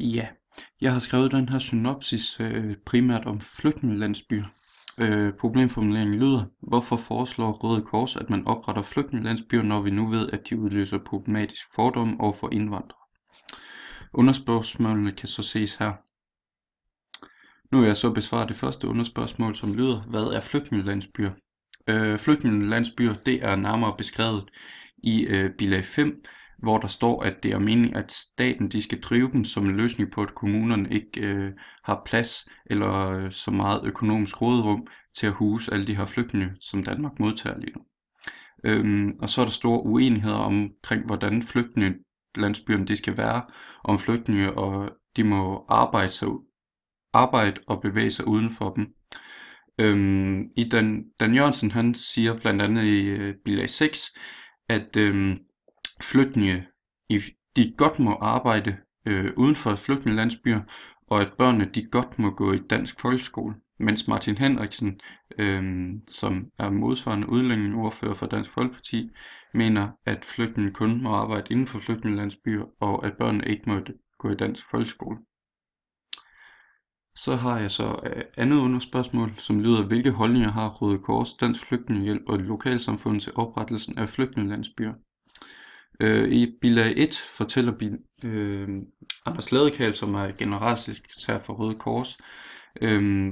Ja, jeg har skrevet den her synopsis primært om flygtningelandsbyer. Problemformuleringen lyder: hvorfor foreslår Røde Kors, at man opretter flygtningelandsbyer, når vi nu ved, at de udløser problematisk fordom over for indvandrere? Underspørgsmålene kan så ses her. Nu vil jeg så besvare det første underspørgsmål, som lyder: hvad er flygtningelandsbyer? Flygtningelandsbyer, det er nærmere beskrevet i bilag 5, hvor der står, at det er meningen, at staten de skal drive dem som en løsning på, at kommunerne ikke har plads eller så meget økonomisk råderum til at huse alle de her flygtninge, som Danmark modtager lige nu. Og så er der store uenigheder omkring, hvordan flygtningelandsbyerne de skal være, om flygtninge og de må arbejde og bevæge sig uden for dem. Dan Jørgensen han siger blandt andet i bilag 6, at flygtninge de godt må arbejde uden for flygtningelandsbyer, og at børnene de godt må gå i dansk folkeskole, mens Martin Henriksen, som er modsvarende udlændingeordfører for Dansk Folkeparti, mener, at flygtninge kun må arbejde inden for flygtningelandsbyer, og at børnene ikke må gå i dansk folkeskole. Så har jeg så andet underspørgsmål, som lyder: hvilke holdninger har Røde Kors, Dansk Flygtningehjælp og lokalsamfundet til oprettelsen af flygtningelandsbyer? I bilag 1 fortæller Anders Ladekarl, som er generalsekretær for Røde Kors,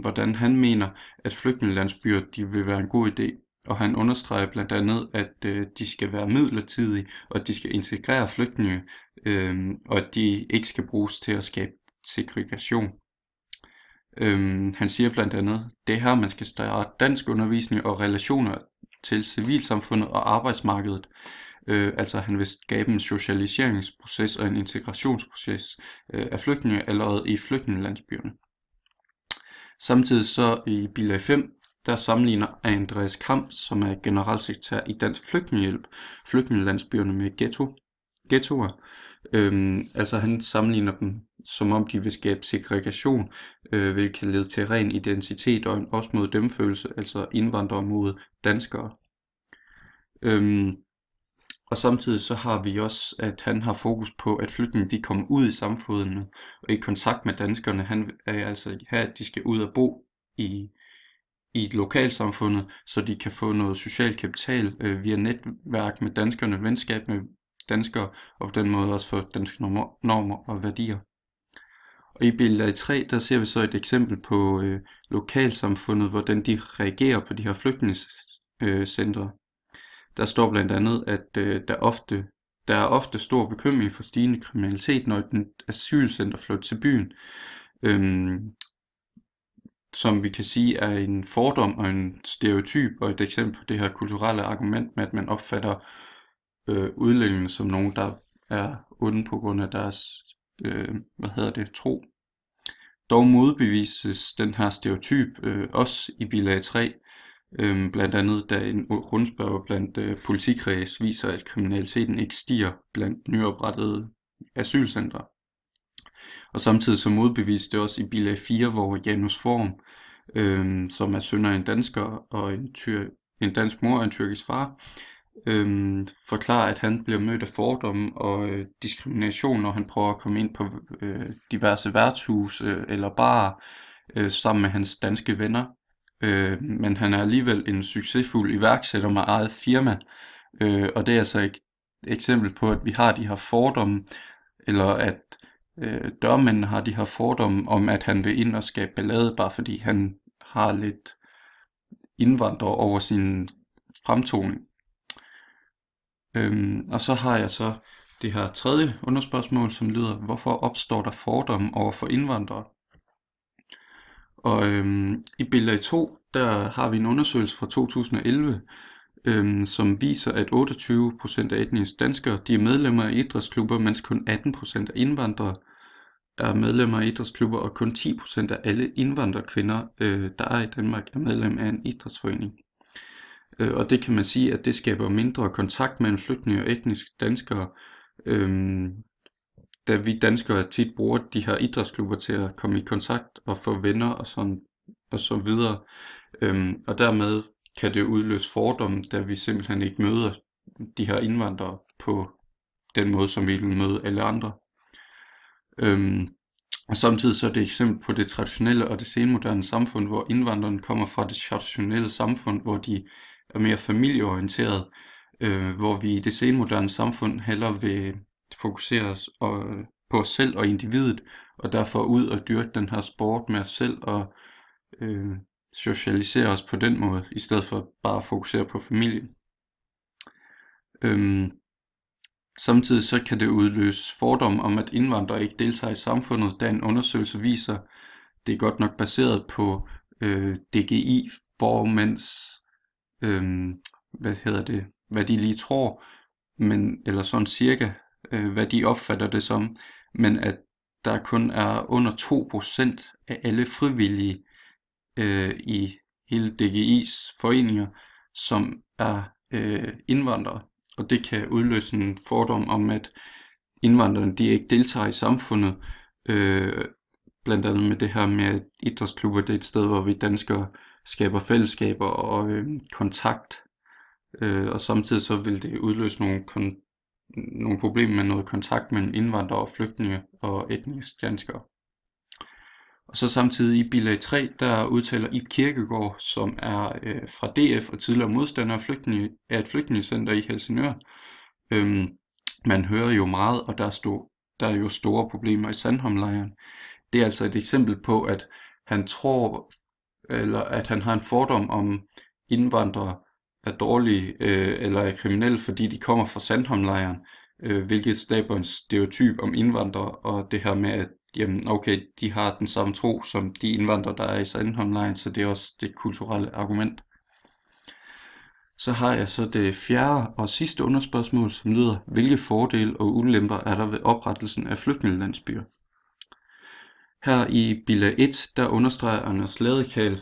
hvordan han mener, at flygtningelandsbyer de vil være en god idé. Og han understreger blandt andet, at de skal være midlertidige, og at de skal integrere flygtninge, og at de ikke skal bruges til at skabe segregation. Han siger blandt andet: det er her, man skal starte dansk undervisning og relationer til civilsamfundet og arbejdsmarkedet. Altså han vil skabe en socialiseringsproces og en integrationsproces af flygtninge allerede i flygtningelandsbyerne. Samtidig så i bilag 5, der sammenligner Andreas Kamp, som er generalsekretær i Dansk Flygtningehjælp, flygtningelandsbyerne med ghettoer. Altså han sammenligner dem, som om de vil skabe segregation, hvilket kan lede til ren identitet og en os mod dem følelse, altså indvandrere mod danskere. Og samtidig så har vi også, at han har fokus på, at flygtninge de kommer ud i samfundet og i kontakt med danskerne. Han er altså her, at de skal ud og bo i et lokalsamfundet, så de kan få noget social kapital via netværk med danskerne, venskab med danskere, og på den måde også få danske normer og værdier. Og i bilag 3, der ser vi så et eksempel på lokalsamfundet, hvordan de reagerer på de her flygtningecentre. Der står blandt andet, at der er ofte stor bekymring for stigende kriminalitet, når et asylcenter flytter til byen. Som vi kan sige er en fordom og en stereotyp og et eksempel på det her kulturelle argument med, at man opfatter udlændinge som nogen, der er onde på grund af deres tro. Dog modbevises den her stereotyp også i bilag 3, blandt andet da en rundspørge blandt politikreds viser, at kriminaliteten ikke stiger blandt nyoprettede asylcentre. Og samtidig så modbevises det også i bilag 4, hvor Janus Form, som er søn af en dansker og en dansk mor og en tyrkisk far, forklarer, at han bliver mødt af fordomme og diskrimination, når han prøver at komme ind på diverse værtshus eller barer sammen med hans danske venner. Men han er alligevel en succesfuld iværksætter med eget firma, og det er altså et eksempel på, at vi har de her fordomme, eller at dørmændene har de her fordomme om, at han vil ind og skabe ballade, bare fordi han har lidt indvandrere over sin fremtoning. Og så har jeg så det her tredje underspørgsmål, som lyder: hvorfor opstår der fordomme over for indvandrere? Og i bilag 2, der har vi en undersøgelse fra 2011, som viser, at 28% af etniske danskere de er medlemmer af idrætsklubber, mens kun 18% af indvandrere er medlemmer af idrætsklubber, og kun 10% af alle indvandrerkvinder, der er i Danmark, er medlem af en idrætsforening. Og det kan man sige, at det skaber mindre kontakt mellem flygtninge og etniske danskere, da vi danskere tit bruger de her idrætsklubber til at komme i kontakt og få venner og så videre. Og dermed kan det udløse fordomme, da vi simpelthen ikke møder de her indvandrere på den måde, som vi vil møde alle andre. Og samtidig så er det et eksempel på det traditionelle og det senmoderne samfund, hvor indvandrerne kommer fra det traditionelle samfund, hvor de er mere familieorienterede, hvor vi i det senmoderne samfund hellere vil fokusere på os selv og individet, og derfor ud og dyrke den her sport med os selv og øh, socialisere os på den måde, i stedet for bare at fokusere på familien. Øhm, Samtidig så kan det udløse fordomme om, at indvandrere ikke deltager i samfundet, da en undersøgelse viser, det er godt nok baseret på DGI-formænds, hvad de lige tror, eller sådan cirka, hvad de opfatter det som, men at der kun er under 2% af alle frivillige i hele DGI's foreninger, som er indvandrere. Og det kan udløse en fordom om, at indvandrerne de ikke deltager i samfundet. Blandt andet med det her med, at idrætsklubber det er et sted, hvor vi danskere skaber fællesskaber og kontakt. Og samtidig så vil det udløse nogle problemer med noget kontakt mellem indvandrere og flygtninge og etniske danskere. Og så samtidig i bilag 3, der udtaler Ib Kirkegaard, som er fra DF og tidligere modstander af et flygtningecenter i Helsingør. Man hører jo meget, og der er jo store problemer i Sandholmlejren. Det er altså et eksempel på, at han tror, eller at han har en fordom om indvandrere er dårlige eller er kriminelle, fordi de kommer fra Sandholmlejren, hvilket skaber en stereotyp om indvandrere, og det her med, at jamen, okay, de har den samme tro som de indvandrere, der er i Sandholmlejren, så det er også det kulturelle argument. Så har jeg så det fjerde og sidste underspørgsmål, som lyder, hvilke fordele og ulemper er der ved oprettelsen af flygtningelandsbyer? Her i bilag 1, der understreger Anders Ladekarl,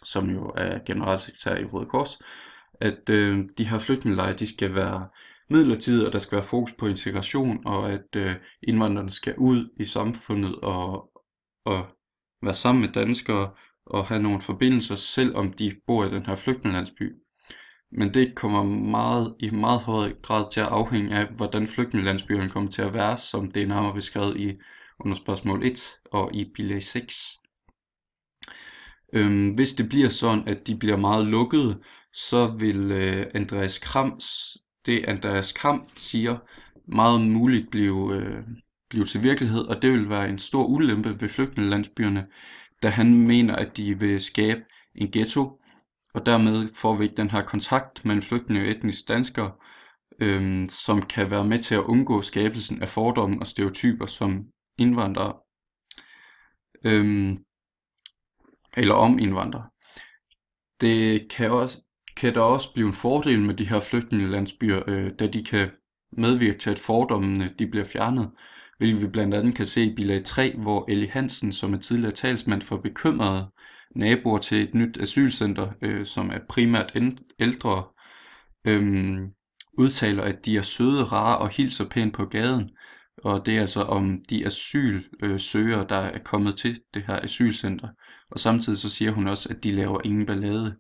som jo er generalsekretær i Røde Kors, at de her flygtningelejre, de skal være midlertidige, og der skal være fokus på integration, og at indvandrerne skal ud i samfundet og være sammen med danskere og have nogle forbindelser, selvom de bor i den her flygtningelandsby. Men det kommer i meget høj grad til at afhænge af, hvordan flygtningelandsbyerne kommer til at være, som det er nærmere beskrevet under spørgsmål 1 og i bilag 6. Hvis det bliver sådan, at de bliver meget lukkede, så vil Andreas Kram siger, meget muligt blive til virkelighed, og det vil være en stor ulempe ved flygtningelandsbyerne, da han mener, at de vil skabe en ghetto, og dermed får vi ikke den her kontakt mellem flygtninge og etniske danskere, som kan være med til at undgå skabelsen af fordomme og stereotyper som indvandrere, eller om indvandrere. Det kan der også blive en fordel med de her flygtningelandsbyer, da de kan medvirke til, at fordommene de bliver fjernet, hvilket vi blandt andet kan se i bilag 3, hvor Ellie Hansen, som er tidligere talsmand for bekymrede naboer til et nyt asylcenter, som er primært ældre, udtaler, at de er søde, rare og hilser pænt på gaden. Og det er altså om de asylsøgere, der er kommet til det her asylcenter. Og samtidig så siger hun også, at de laver ingen ballade.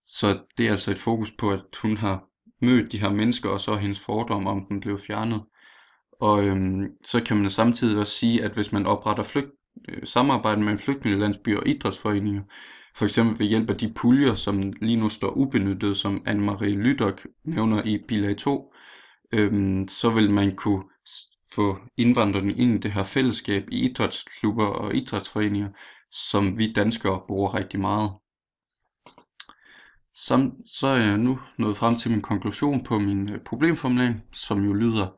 Så det er altså et fokus på, at hun har mødt de her mennesker, og så er hendes fordom om dem blevet fjernet. Og så kan man samtidig også sige, at hvis man opretter samarbejde mellem flygtningelandsbyer og idrætsforeninger, for eksempel ved hjælp af de puljer, som lige nu står ubenyttet, som Anne-Marie Lydok nævner i bilag 2, så vil man kunne få indvandrerne ind i det her fællesskab i idrætsklubber og idrætsforeninger, som vi danskere bruger rigtig meget. Så er jeg nu nået frem til min konklusion på min problemformulering, som jo lyder,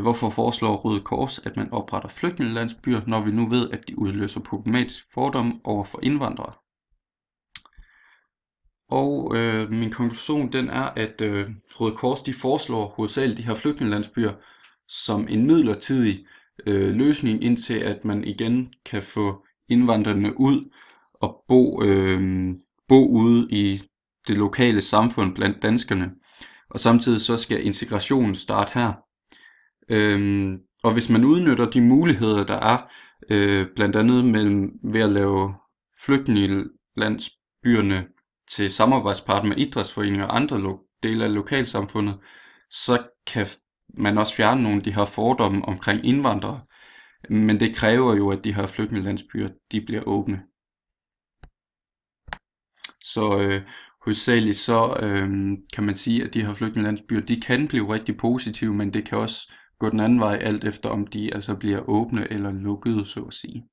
hvorfor foreslår Røde Kors, at man opretter flygtningelandsbyer, når vi nu ved, at de udløser problematisk fordom over for indvandrere? Og min konklusion den er, at Røde Kors de foreslår hovedsageligt de her flygtningelandsbyer som en midlertidig løsning, indtil at man igen kan få indvandrerne ud og bo ude i det lokale samfund blandt danskerne. Og samtidig så skal integrationen starte her. Og hvis man udnytter de muligheder, der er, blandt andet ved at lave flygtningelandsbyerne til samarbejdspartner med idrætsforeninger og andre dele af lokalsamfundet, så kan man også fjerne nogle af de her fordomme omkring indvandrere. Men det kræver jo, at de her flygtningelandsbyer, de bliver åbne. Så hovedsageligt så kan man sige, at de her flygtningelandsbyer, de kan blive rigtig positive, men det kan også gå den anden vej, alt efter om de altså bliver åbne eller lukkede, så at sige.